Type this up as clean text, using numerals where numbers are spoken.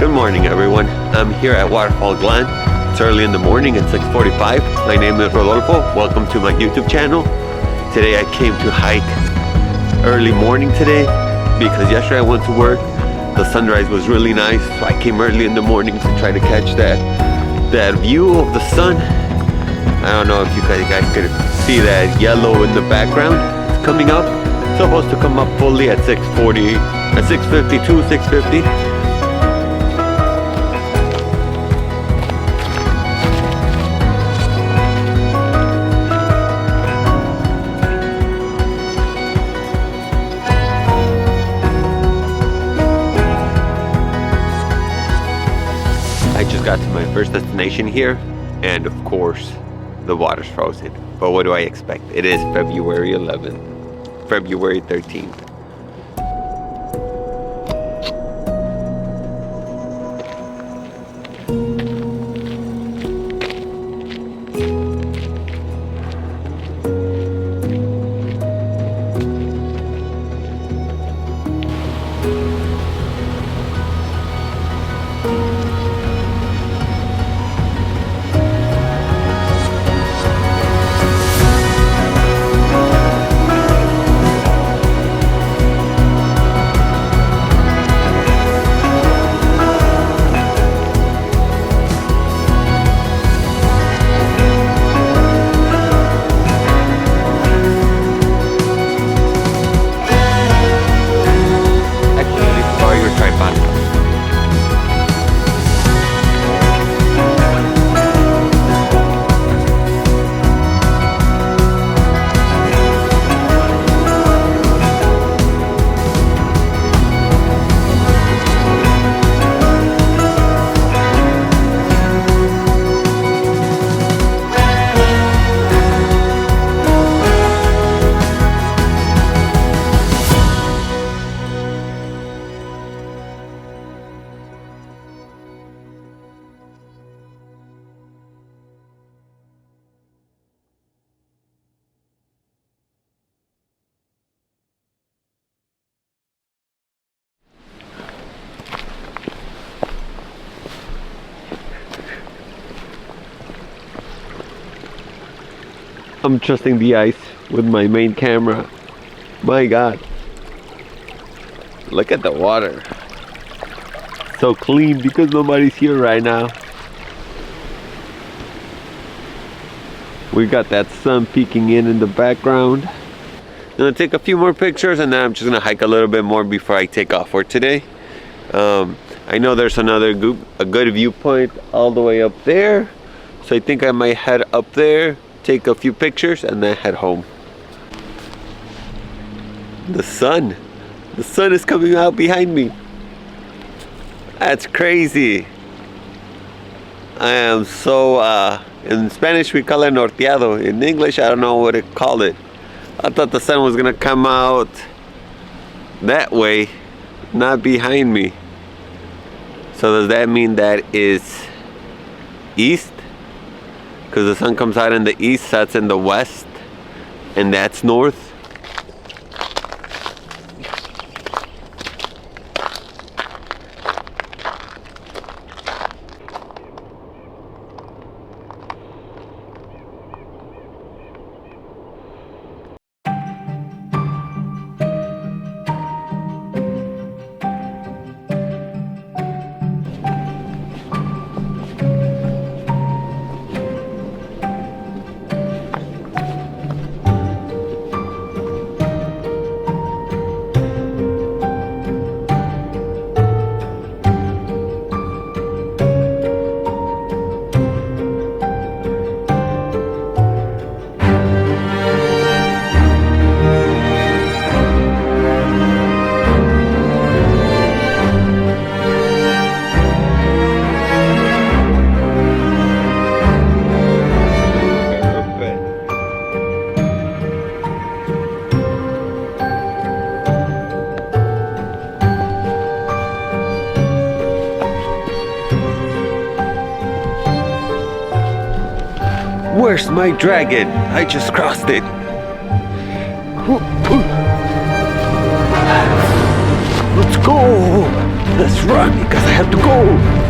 Good morning, everyone. I'm here at Waterfall Glen. It's early in the morning at 6:45. My name is Rodolfo. Welcome to my YouTube channel. Today I came to hike early morning today because yesterday I went to work. The sunrise was really nice, so I came early in the morning to try to catch that view of the sun. I don't know if you guys could see that yellow in the background. It's coming up. It's supposed to come up fully at 6:40, at 6:52, 6:50. I just got to my first destination here, and of course, the water's frozen. But what do I expect? It is February 11th, February 13th. I'm trusting the ice with my main camera. My God. Look at the water. So clean because nobody's here right now. We got that sun peeking in the background. I'm gonna take a few more pictures and then I'm just gonna hike a little bit more before I take off for today. I know there's a good viewpoint all the way up there. So I think I might head up there, take a few pictures, and then head home. The sun is coming out behind me. That's crazy. I am so, in Spanish we call it norteado. In English, I don't know what to call it. I thought the sun was gonna come out that way, not behind me. So does that mean that is east? Because the sun comes out in the east, sets in the west, and that's north. Where's my dragon? I just crossed it. Let's go. Let's run because I have to go.